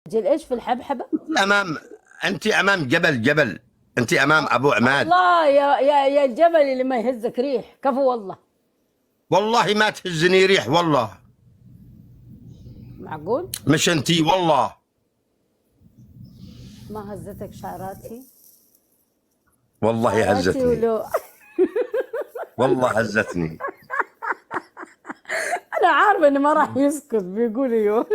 جل ايش في الحبحبه؟ انت امام جبل. انت امام ابو عماد. الله يا الجبل اللي ما يهزك ريح، كفو والله. والله ما تهزني ريح والله. معقول؟ مش انتي والله. ما هزتك شعراتي؟ والله شعراتي هزتني. ولو والله هزتني. انا عارفه انه ما راح يسكت، بيقول ايوه.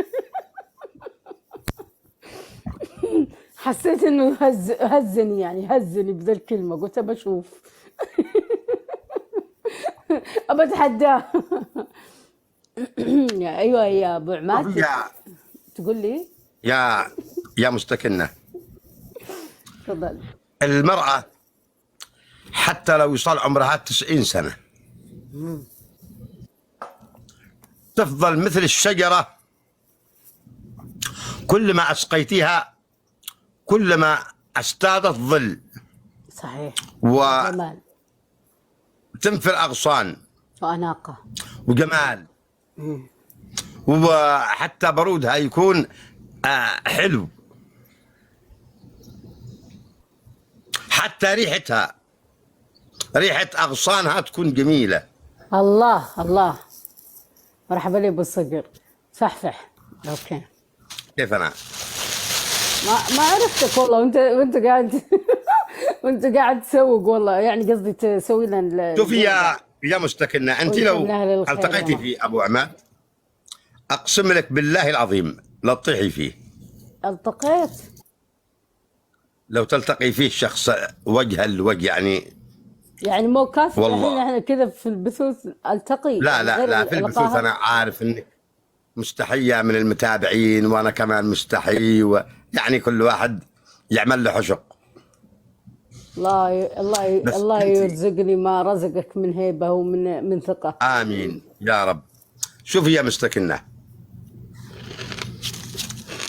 حسيت انه هزني، يعني هزني بذا الكلمه، قلت بشوف. ابى اتحداه. ايوه يا ابو عماد، يا تقول لي؟ يا يا مستكنة، تفضل. المرأة حتى لو يصل عمرها 90 سنة تفضل مثل الشجرة، كل ما أسقيتيها كل ما ازدادت ظل صحيح. وتنفر جمال أغصان واناقه. وجمال، وحتى برودها يكون حلو، حتى ريحة أغصانها تكون جميلة. الله الله، مرحبا لي بالصقر، صحصح. اوكي، كيف أنا؟ ما عرفتك والله، وانت قاعد وانت قاعد تسوق والله، يعني قصدي تسوي لنا شوفي يا مستكنة، أنت وانت لو من اهل الخير يا التقيتي مرحبا. في أبو عماد أقسم لك بالله العظيم لا تطيحي فيه. التقيت؟ لو تلتقي فيه شخص وجها لوجه يعني مو كافي الحين والله. احنا كذا في البثوث التقي، لا يعني لا غير لا، في البثوث اللقاءات؟ أنا عارف إنك مستحية من المتابعين، وأنا كمان مستحي، يعني كل واحد يعمل له حشق. بس الله أنت يرزقني ما رزقك من هيبة ومن ثقة. آمين يا رب. شوفي يا مستكنة،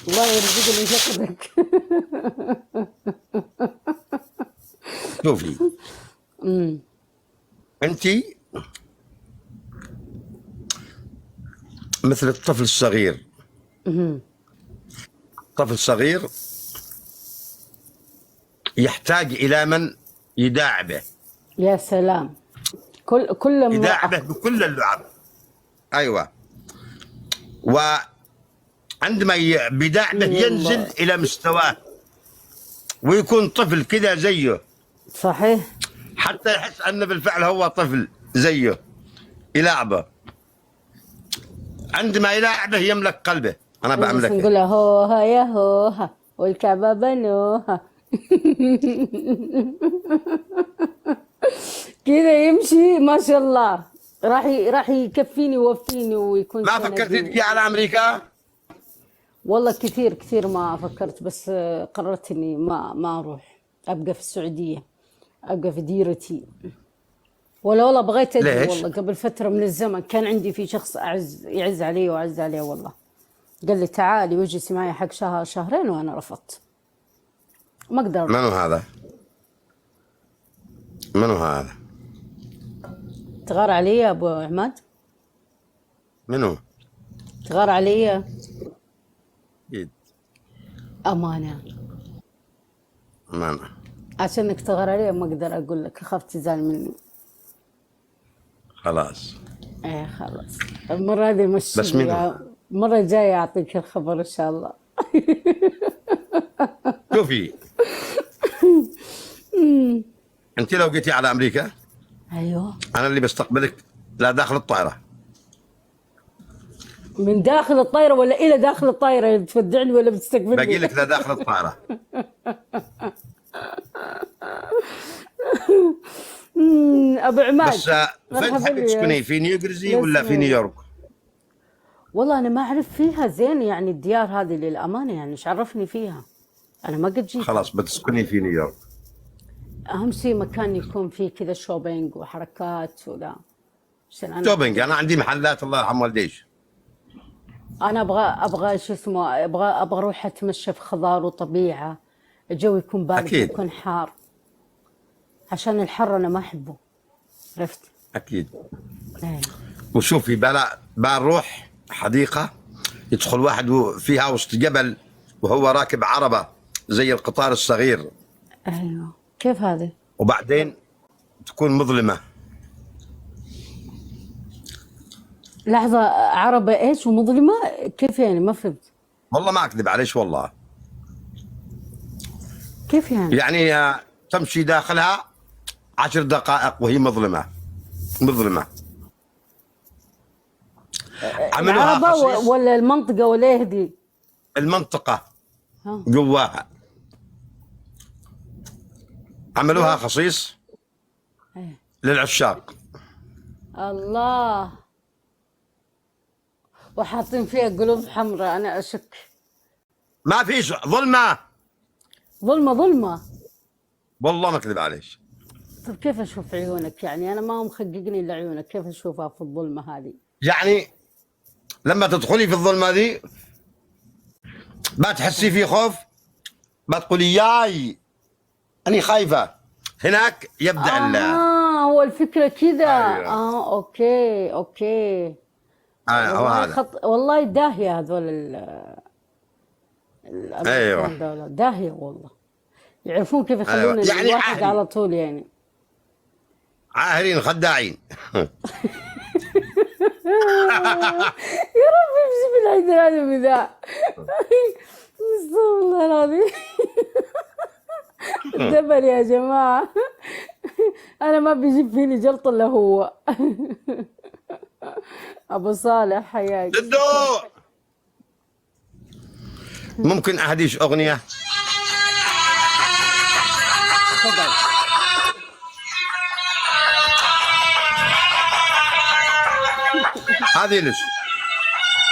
الله يرزقني ثقتك. شوفي أنت مثل الطفل الصغير. طفل صغير يحتاج إلى من يداعبه. يا سلام، كل امرأة. يداعبه بكل اللعب. أيوة. وعندما بداعبه ينزل الله. إلى مستواه ويكون طفل كذا زيه، صحيح. حتى يحس أنه بالفعل هو طفل زيه، يلاعبه. عندما يلاعبه يملك قلبه. أنا نجلس بأملكه. نقول هوها يا هوها والكعبة بنوها. كذا يمشي ما شاء الله، راح يكفيني ويوفيني ويكون ما سندي فكرت تجي على أمريكا؟ والله كثير ما فكرت، بس قررت اني ما اروح، ابقى في السعودية، ابقى في ديرتي. والله بغيت اجي ليش؟ والله، قبل فترة من الزمن كان عندي في شخص يعز علي واعز عليه والله، قال لي تعالي واجلسي معي حق شهر شهرين، وانا رفضت، ما اقدر. منو هذا؟ منو هذا؟ تغار علي يا ابو عماد؟ منو؟ تغار علي؟ أكيد. امانة. ما أنا. عشانك تغار علي ما اقدر اقول لك، اخاف تزعل مني. خلاص. ايه خلاص، المرة هذه مشي بس منو؟ لي، المرة الجاية اعطيك الخبر ان شاء الله. شوفي أنت لو جيتي على أمريكا ايوه، أنا اللي بستقبلك لا داخل الطائرة. من داخل الطايرة ولا الى داخل الطايرة؟ بتودعني ولا باقي بتستقبلني؟ لك لا داخل الطائرة. ابو عماد، بس فين مرحبا تحبي لي تسكني، في نيوجرزي يا ولا في اسمي. نيويورك؟ والله انا ما اعرف فيها زين، يعني الديار هذه للامانة، يعني ايش عرفني فيها، انا ما قد جيتها. خلاص بتسكني في نيويورك. اهم شيء مكان يكون فيه كذا شوبينج وحركات وذا، عشان انا شوبينج، أنا عندي محلات الله يرحم والديش. انا ابغى شو اسمه، ابغى اروح اتمشى في خضار وطبيعه، الجو يكون بارد أكيد يكون حار، عشان الحر انا ما احبه، عرفت؟ أكيد. ايه. وشوفي بنروح حديقة يدخل واحد فيها وسط جبل وهو راكب عربة زي القطار الصغير، ايوه كيف هذا؟ وبعدين تكون مظلمة. لحظة، عربة ايش ومظلمة؟ كيف يعني؟ ما فهمت. والله ما أكذب عليش والله. كيف يعني؟ يعني تمشي داخلها 10 دقائق وهي مظلمة مظلمة. عملوها العربة خصيص. ولا المنطقة ولا إيه دي؟ المنطقة ها. جواها عملوها خصيص إيه. للعشاق. الله. وحاطين فيها قلوب حمراء، أنا أشك. ما فيش ظلمة ظلمة ظلمة. والله ما أكذب عليش. طيب كيف أشوف عيونك يعني؟ أنا ما هم مخققني إلا عيونك، كيف أشوفها في الظلمة هذه؟ يعني لما تدخلي في الظلمة دي ما تحسي في خوف، ما تقولي ياي أني خايفة. هناك يبدأ هو الفكرة كذا. أيوه. أوكي أوكي. هو والله هذا. والله داهية هذول أيوه الأمريكان دولة داهية والله. يعرفون كيف أيوه. يخلون يعني الواحد عاهرين على طول يعني. عاهرين خداعين. يا ربي امشي في العيد الآدمي ذا. استغفر الله العظيم. الدبل يا جماعة. أنا ما بيجيب فيني جلط إلا هو. أبو صالح حياك. جدو ممكن أهديش أغنية؟ تفضل. هذه ليش؟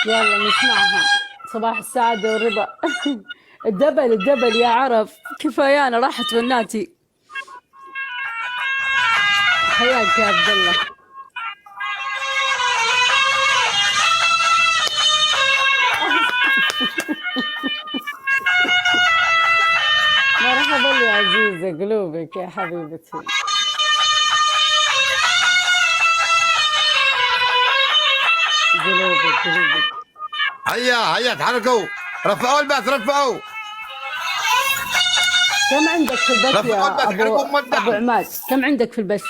يلا نسمعها. صباح السعادة والرضا. الدبل الدبل يا عرب، كفايانا راحت بناتي. حياك يا عبد الله. مرحبا يا عزيزة، قلوبك يا حبيبتي. قلوبك قلوبك. هيا هيا تحركوا، رفعوا البث رفعوا. كم عندك في البث رفعوا البث يا احرقوا أبو مودع. عماد؟ كم عندك في البث؟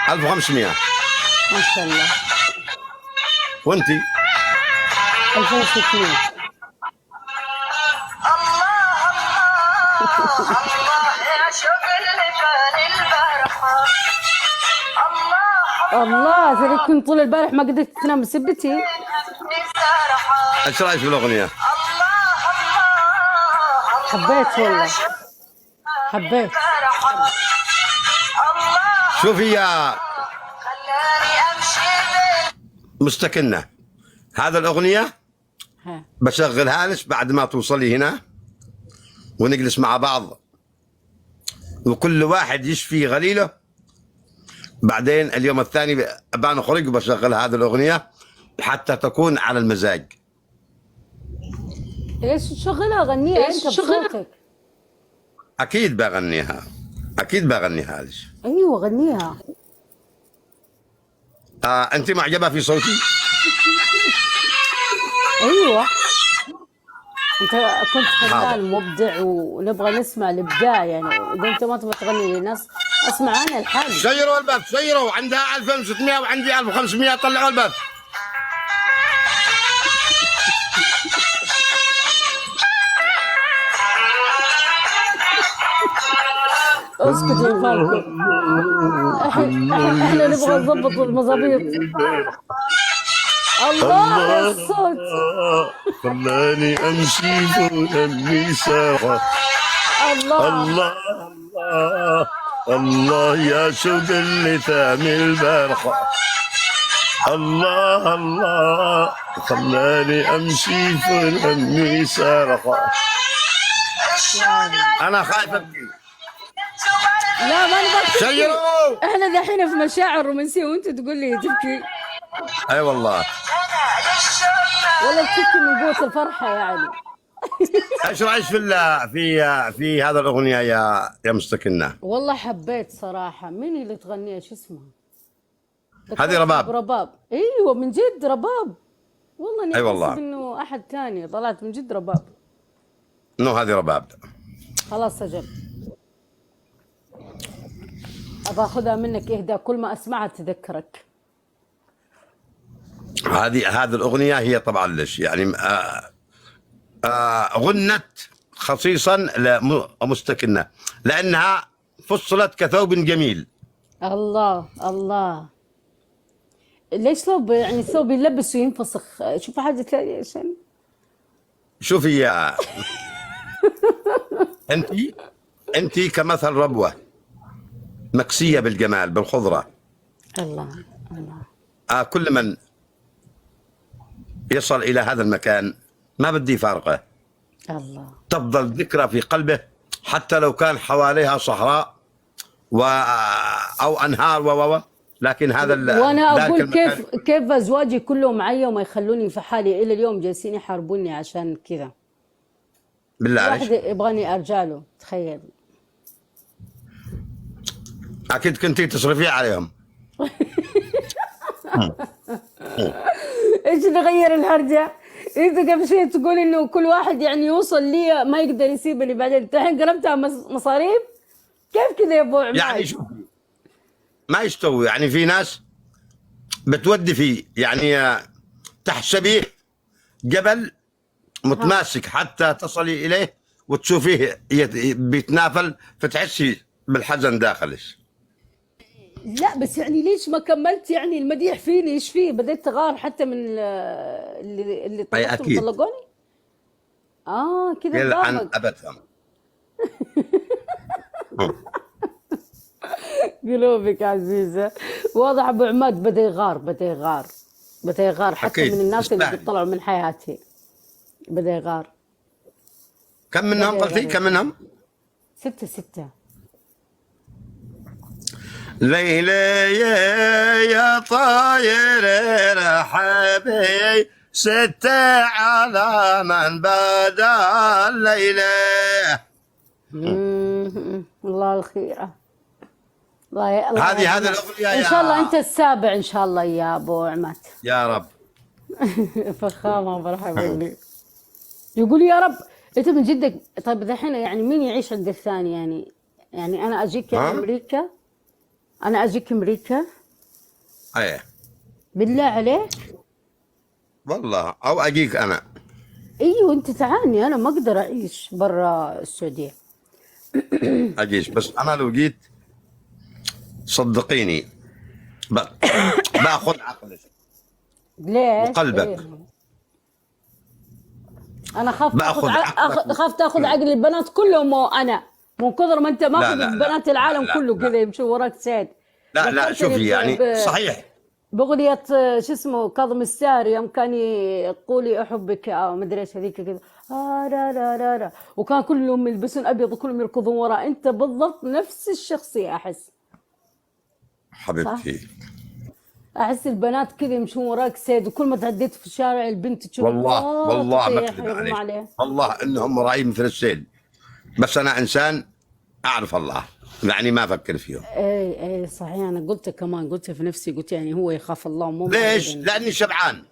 1500. ما شاء الله. وانتي؟ 2600. الله يا شغل فاني البارحة. الله ترى كنت طول البارح ما قدرت تنام بسبتي. ايش رايك في الاغنيه؟ حبيت والله حبيت. شوفي يا مستكنه، هذا الاغنيه ها. بشغلها لك بعد ما توصلي هنا ونجلس مع بعض وكل واحد يشفي غليله. بعدين اليوم الثاني بنخرج وبشغل هذه الاغنيه حتى تكون على المزاج. ايش تشغلها؟ غنيها انت بصوتك. اكيد بغنيها، اكيد بغنيها لك. ايوه غنيها. انت معجبه في صوتي؟ ايوه انت كنت فنان مبدع ونبغى نسمع الابداع يعني. اذا انت ما تبغى تغني للناس اسمع انا لحالي. شيروا البث شيروا، عندها 1600 وعندي 1500. طلعوا البث. اسكتوا يا فالكو. احنا نبغى نظبط المظابيط. الله يا الصوت. خلاني امشي فوق المساحة. الله الله الله الله يا شوق اللي ثاني البارحة. الله الله خلاني امشي فوق المساحة. انا خايف ابكي. لا ما نبغى تبكي. شيروا. احنا دحين في مشاعر رومانسيه وانت تقول لي تبكي. اي والله. ولا تبكي من قوه الفرحه يعني. ايش رايك في هذا الاغنيه يا مستكنه؟ والله حبيت صراحه. مين اللي تغنيها؟ شو اسمها؟ هذه رباب. رباب. ايوه من جد رباب. والله اني اي احسب والله. انه احد ثاني، طلعت من جد رباب. انه هذه رباب. خلاص اجل، ابى اخذها منك اهداء، كل ما اسمعها تذكرك. هذه الاغنيه هي طبعا ليش يعني غنت خصيصا لمستكنه، لانها فصلت كثوب جميل. الله الله، ليش ثوب يعني ثوب يلبس وينفسخ؟ شوف حاجه تلاقي عشان شوفي يا انت، انت كمثل ربوه مكسيه بالجمال بالخضره. الله الله. كل من يصل الى هذا المكان ما بدي يفارقه، الله تفضل ذكرى في قلبه حتى لو كان حواليها صحراء او انهار لكن هذا وانا ذلك اقول المكان. كيف ازواجي كلهم معي وما يخلوني في حالي، الى اليوم جالسين يحاربوني عشان كذا. بالله واحد عليك يبغاني ارجع له، تخيل. اكيد كنتي تصرفي عليهم. ايش نغير الهرجه؟ انت قبل شوي تقول انه كل واحد يعني يوصل لي ما يقدر يسيب اللي بعدين، انت الحين قلبتها مصاريف. كيف كذا يا ابو عماد؟ يعني شوفي ما يستوي، يعني في ناس بتودي فيه يعني تحسبيه جبل متماسك حتى تصلي اليه وتشوفيه بيتنافل فتحسي بالحزن داخلك. لا بس يعني ليش ما كملت يعني المديح فيني؟ ايش فيه؟ بديت تغار حتى من اللي اي طلقتهم اكيد طلقوني؟ كذا يلعن ضابك. ابتهم. قلوبك عزيزة. واضح ابو عماد بدا يغار، بدا يغار حتى اكيد من الناس اللي يستاهل. بيطلعوا من حياتي. بدا يغار. كم منهم بدا قلتي؟ يغار. كم منهم؟ 6. ليلي يا طاير رحبي ستة على من بدا الليلة. الله الخيرة. الله هذه الأغنية ان شاء الله انت السابع ان شاء الله يا ابو عماد. يا رب. فخامة مرحبا لي. يقول يا رب انت من جدك. طيب الحين يعني مين يعيش عند الثاني؟ يعني انا اجيك ها؟ امريكا، انا اجيك امريكا ايه بالله عليك. والله او اجيك انا. ايوه انت تعالني، انا ما اقدر اعيش برا السعوديه. اجيش بس انا لو جيت صدقيني باخذ عقلك ليش؟ وقلبك. إيه؟ انا خاف باخذ عقلك خاف تاخذ عقل البنات كلهم، وانا من كثر ما انت ماخذ لا بنات العالم لا كله لا كذا يمشوا وراك سيد. لا ذكرتني شوفي يعني صحيح بأغنية شو اسمه كاظم الساهر يوم كان يقولي أحبك أو مدري إيش هذيك كذا لا لا لا لا، وكان كلهم يلبسون أبيض وكلهم يركضون وراه. أنت بالضبط نفس الشخصية أحس. حبيبتي. أحس البنات كذا يمشون وراك سيد، وكل ما تعديت في الشارع البنت تشوف والله ما تطيح اكذب يغمى عليك، عليه. والله انهم رايي مثل السيل، بس انا انسان اعرف الله يعني ما افكر فيهم. اي صحيح، انا قلت كمان، قلت في نفسي، قلت يعني هو يخاف الله مو ليش؟ معقول. لاني شبعان.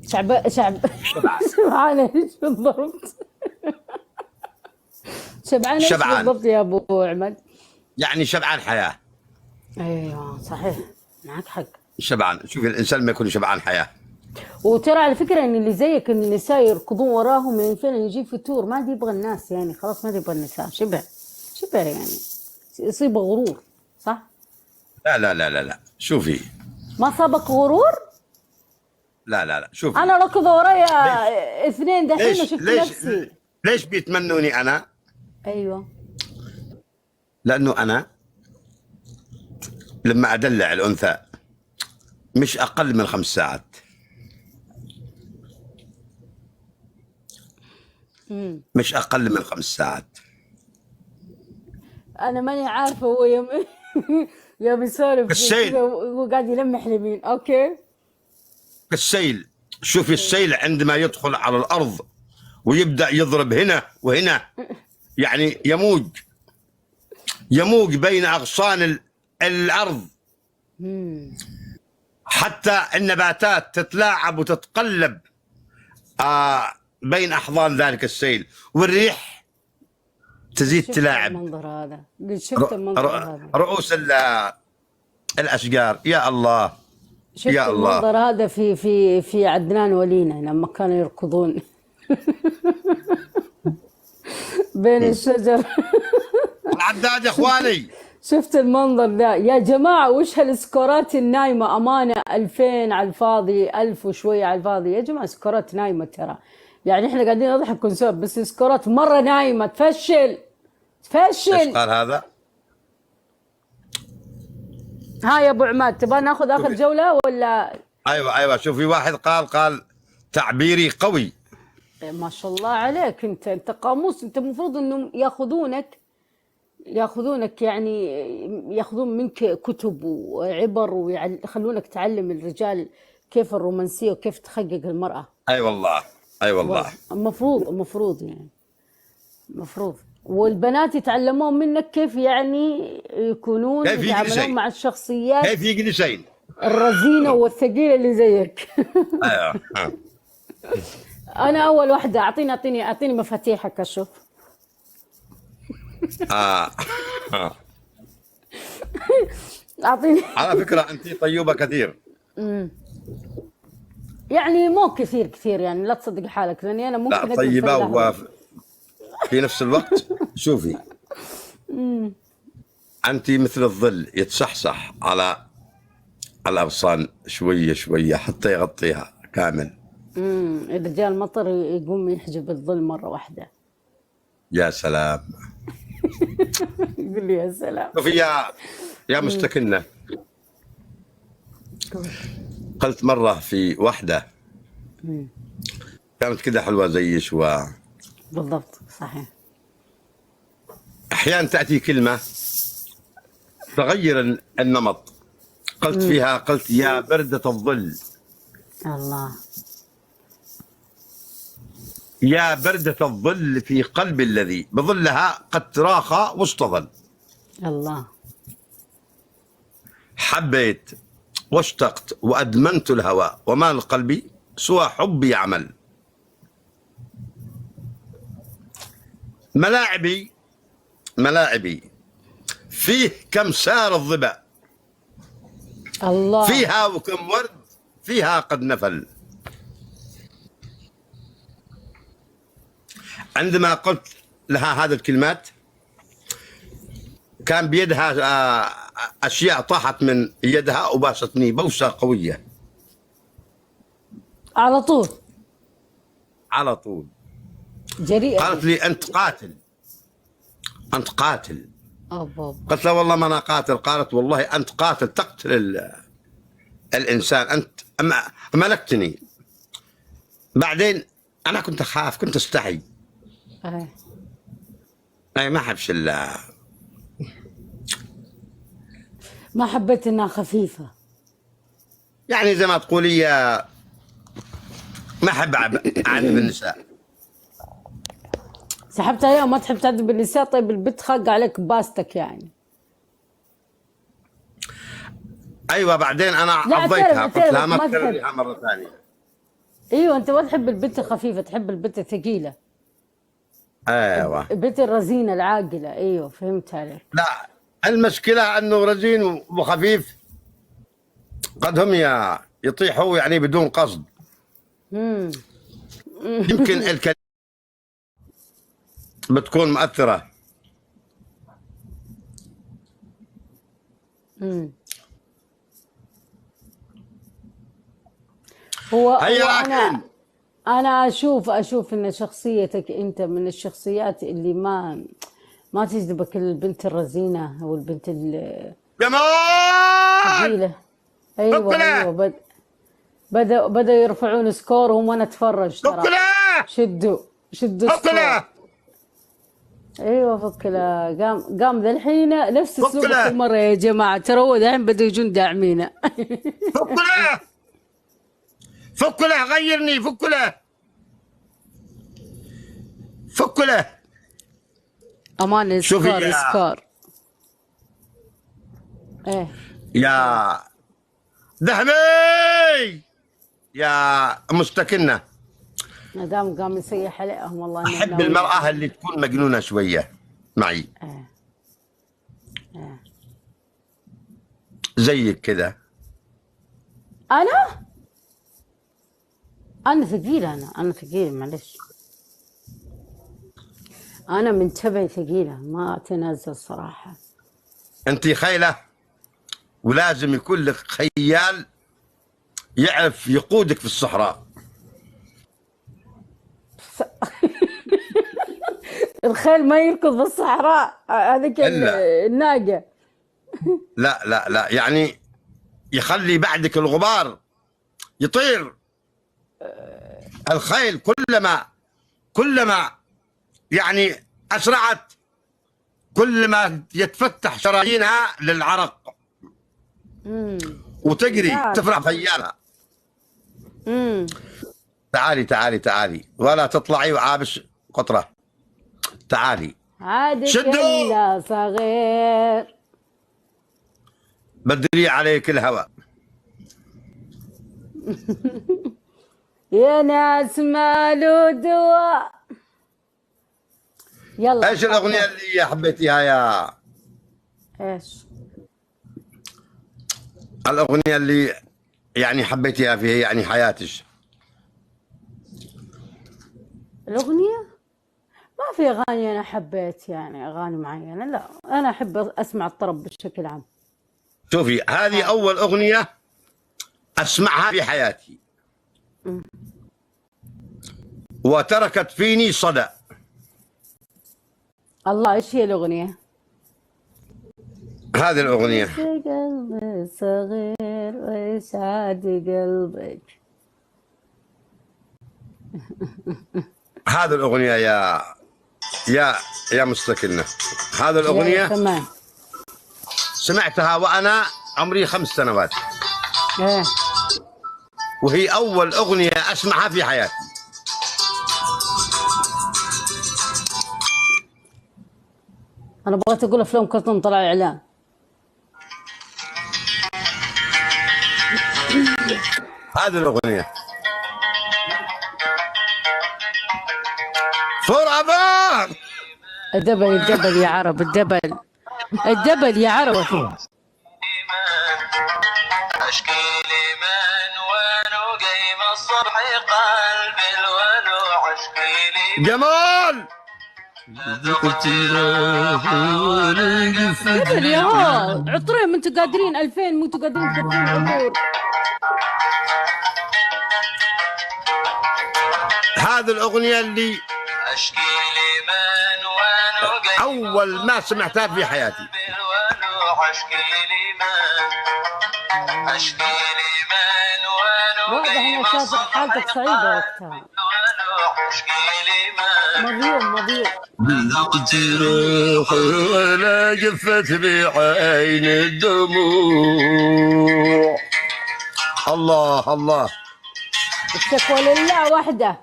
شبعان ايش بالضبط؟ شبعان ايش شبعان. بالضبط يا ابو عماد؟ يعني شبعان حياه. ايوه صحيح، معك حق. شبعان، شوفي الانسان ما يكون شبعان حياه. وترى على فكره ان اللي زيك ان النساء يركضون وراهم من فين يجيب فتور، ما عاد يبغى الناس يعني، خلاص ما يبغى النساء، شبه يعني يصيب غرور، صح؟ لا شوفي. ما صابك غرور؟ لا شوفي. انا ركض ورايا اثنين دحين ما شفت نفسي. ليش بيتمنوني انا؟ ايوه لانه انا لما ادلع الانثى مش اقل من 5 ساعات. مش اقل من 5 ساعات. انا ماني عارفه هو يوم يسولف السيل. كذا وهو قاعد يلمح اليمين. اوكي السيل، شوفي السيل عندما يدخل على الارض ويبدا يضرب هنا وهنا، يعني يموج بين اغصان الارض. حتى النباتات تتلاعب وتتقلب بين أحضان ذلك السيل، والريح تزيد شفت تلاعب المنظر هذا، قلت شفت المنظر هذا، رؤوس الأشجار. يا الله شفت يا الله. المنظر هذا في عدنان ولينا لما كانوا يركضون بين الشجر. العداد يا اخواني، شفت المنظر ده يا جماعة؟ وش هالسكورات النايمة؟ أمانة 2000 على الفاضي، 1000 وشوية على الفاضي يا جماعة. سكورات نايمة ترى، يعني احنا قاعدين نضحك ونسولف بس سكورات مرة نايمة. تفشل ايش تفشل. قال هذا؟ ها يا أبو عماد، تبغى ناخذ آخر جولة ولا؟ ايوه شوف، في واحد قال تعبيري قوي. ما شاء الله عليك، انت قاموس. انت المفروض انهم ياخذونك يعني ياخذون منك كتب وعبر ويخلونك تعلم الرجال كيف الرومانسية وكيف تحقق المرأة. اي والله اي والله. المفروض يعني المفروض. والبنات يتعلمون منك كيف يعني يكونون كيف يتعاملون مع الشخصيات كيف يجلسين الرزينة والثقيلة اللي زيك. ايوه. أنا أول واحدة. أعطيني مفاتيحك أشوف. أعطيني. على فكرة أنت طيوبة كثير. يعني مو كثير يعني، لا تصدق حالك، لأني أنا ممكن لا أقول طيبة فلاحة. وفي نفس الوقت شوفي، أنت مثل الظل يتصحصح على الأغصان شوية شوية حتى يغطيها كامل. الرجال مطر يقوم يحجب الظل مرة واحدة. يا سلام. يقول لي يا سلام. شوفي يا مستكنة، قلت مرة في واحدة كانت كده حلوة زيش بالضبط صحيح. أحيانا تأتي كلمة تغير النمط. قلت فيها، قلت يا بردة الظل، الله، يا بردة الظل في قلب الذي بظلها قد تراخى واستظل. الله. حبيت واشتقت وأدمنت الهوى، وما لقلبي سوى حبي يعمل. ملاعبي فيه كم سار الظبا، الله. فيها وكم ورد فيها قد نفل. عندما قلت لها هذه الكلمات كان بيدها أشياء طاحت من يدها وباستني بوسة قوية على طول. على طول. جريئة. قالت لي أنت قاتل، أنت قاتل. أبا. قلت لها والله ما أنا قاتل. قالت والله أنت قاتل، تقتل الإنسان، أنت ملكتني. بعدين أنا كنت أخاف، كنت أستحي. أي ما أحبش ما حبيت انها خفيفة، يعني زي ما تقولي ما أحب أعذب النساء. سحبت عليها وما تحب تعذب النساء. طيب البنت خاق عليك باستك يعني. أيوة بعدين أنا عضيتها، قلت لها ما تكرريها مرة ثانية. ايوه انت ما تحب البنت الخفيفة، تحب البنت الثقيلة. ايوه البنت الرزينة العاقلة. ايوه فهمت عليك. لا، المشكلة انه رزين وخفيف قد هم يطيحوا يعني بدون قصد. يمكن الكلمة بتكون مؤثرة. هو هيا انا اشوف ان شخصيتك انت من الشخصيات اللي ما تجذبك البنت الرزينة او البنت جمال الثقيلة. ايوه بدأوا يرفعون سكورهم وانا اتفرج ترى. شدوا السكور. ايوه فكلا. قام ذا الحين نفس اسلوب المرة يا جماعة، ترى هو الحين بدأوا يجون داعمينه. فك له غيرني، فك له امان. السكور ايه يا دهمي يا مستكنة. ما دام قام يصيح عليهم والله إنه أحب ناوي. المرأة اللي تكون مجنونة شوية معي آه. آه. زيك كذا. أنا ثقيلة، أنا ثقيلة معلش. أنا من تبعي ثقيلة ما أتنازل صراحة. أنت خيلة ولازم يكون لك خيال يعرف يقودك في الصحراء. الخيل ما يركض في الصحراء، هذيك إلا. الناقة. لا لا لا، يعني يخلي بعدك الغبار يطير. الخيل كلما يعني أسرعت كلما يتفتح شرايينها للعرق وتجري لا. تفرح فيانا. امم تعالي تعالي تعالي ولا تطلعي وعابش قطرة. تعالي عادي شدوا. كلا صغير. بدري عليك الهوى. يا ناس ماله دواء. يلا ايش الاغنية اللي حبيتيها يا ايش الاغنية اللي يعني حبيتيها فيها يعني حياتك؟ الأغنية؟ ما في أغاني أنا حبيت يعني أغاني معينة، لا أنا أحب أسمع الطرب بشكل عام. شوفي هذه اول اغنية اسمعها في حياتي وتركت فيني صدى. الله، إيش هي الأغنية؟ هذه الاغنية. قلبي صغير وإيش عادي قلبك. هذه الاغنية يا مستكنة. هذه يا الاغنية تمام. سمعتها وانا عمري 5 سنوات إيه وهي اول اغنية اسمعها في حياتي. أنا بغيت أقول أفلام كرتون طلع إعلان. هذه الاغنية فور افور. الدبل يا عرب، الدبل يا عرب. اشكي لي من وانو قيم الصبح قلبي الولوع اشكي لي جمال دبل يا هو عطرين، انتوا قادرين 2000 مو انتوا قادرين تكون عطور. هذه الأغنية اللي اشكي لي من وانو قيم أول ما سمعتها في حياتي. الولوع اشكي لي من اشكي لي من وانو واضح قيم انك كانت الصبح حالتك صعيدة وقتها. الولوع اشكي لي من مضيوم. ذقت روحي ولا جفت بعين الدموع. الله الله. الشكوى لله وحده،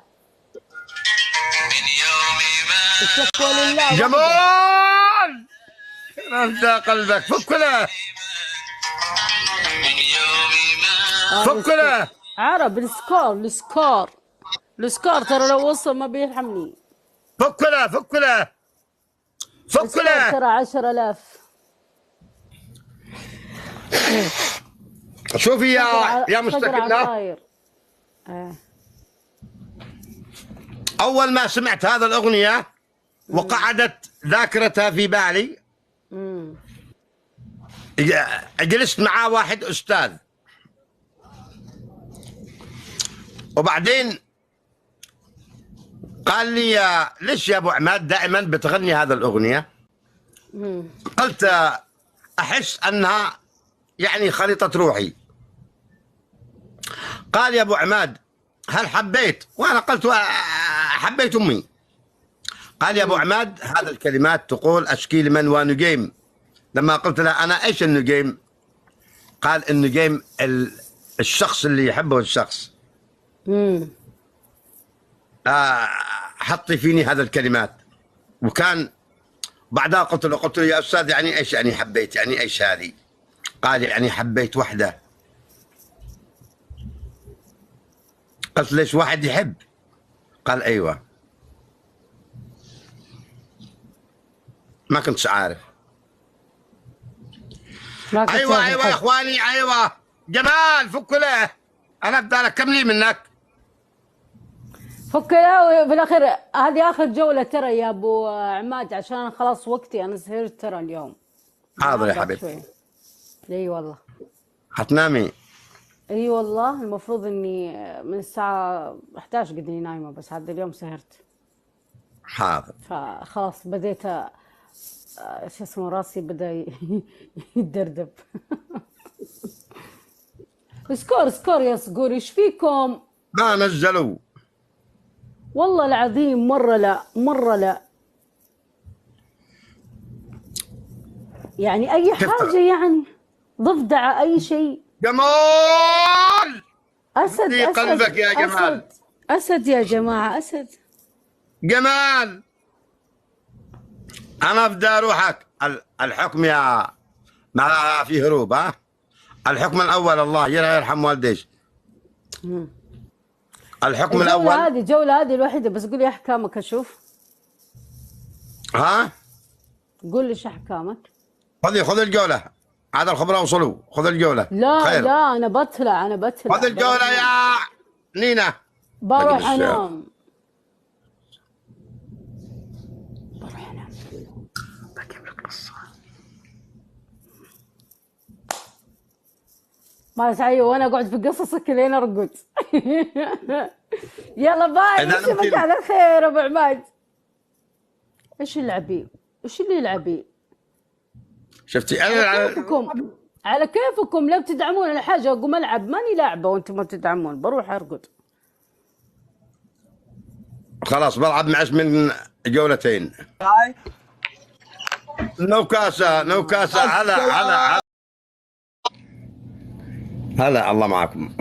من يومي ما الشكوى لله وحده. جمال رفع قلبك. فك له من يومي ما فك له. عرب السكور ترى لو وصل ما بيرحمني. فك له فك له فك السكور له. ترى 10,000. شوفي يا صقر مستكنة، عصاير. أول ما سمعت هذا الأغنية وقعدت ذاكرتها في بالي، جلست معاه واحد أستاذ وبعدين قال لي ليش يا أبو عماد دائما بتغني هذا الأغنية؟ قلت أحس أنها يعني خريطة روحي. قال يا أبو عماد هل حبيت؟ وأنا قلت حبيت أمي. قال يا أبو عماد هذا الكلمات تقول أشكي لمن ونجيم. لما قلت له أنا إيش النجيم؟ قال النجيم الشخص اللي يحبه الشخص. حطي فيني هذا الكلمات. وكان بعدها قلت له يا أستاذ يعني إيش يعني حبيت؟ يعني إيش هذه؟ قال يعني حبيت وحدة قلت ليش واحد يحب؟ قال ايوه. ما كنتش عارف. ما كنت ايوه عارف ايوه يا الحب. اخواني ايوه. جمال فك له. انا بدي لك كم لي منك؟ فك لا في الاخير. هذه اخر جوله ترى يا ابو عماد، عشان خلاص وقتي انا سهرت ترى اليوم. حاضر يا أنام بعد حبيبتي. شوي. اي والله. حتنامي؟ اي والله المفروض اني من الساعه 11 قدني نايمه، بس هذا اليوم سهرت حاضر. فخلاص بديت شو اسمه راسي بدا يتدردب. سكور يا صقور، ايش فيكم؟ ما نزلوا. والله العظيم مرة لا يعني أي كيف حاجة، يعني ضفدعة أي شيء. جمال أسد في أسد قلبك يا جمال. أسد يا جماعة، أسد. جمال انا بدي اروحك. الحكم يا ما في هروب. ها الحكم الاول الله يرحم والديك. الحكم الاول. الجولة هذه الوحيدة، بس قولي أحكامك أشوف. ها قول لي إيش أحكامك. خذ الجولة. هذا الخبر وصلوا. خذ الجولة. لا خير. لا أنا بطلع خذ الجولة يا نينا. بروح مجلس الشعر. أنام. بجيب لك قصة. ما تعي وانا اقعد في قصصك لين ارقد. يلا باي، إذا نشوفك نمتي- على خير ابو عماد. ايش اللعبي؟ ايش اللي يلعبي؟ شفتي على انا كيفكم، على كيفكم. لو بتدعمون الحاجه اقوم العب، ماني لاعبه وانتم ما تدعمون، بروح ارقد. خلاص بلعب معش من جولتين. نوكاسة هلا الله معكم.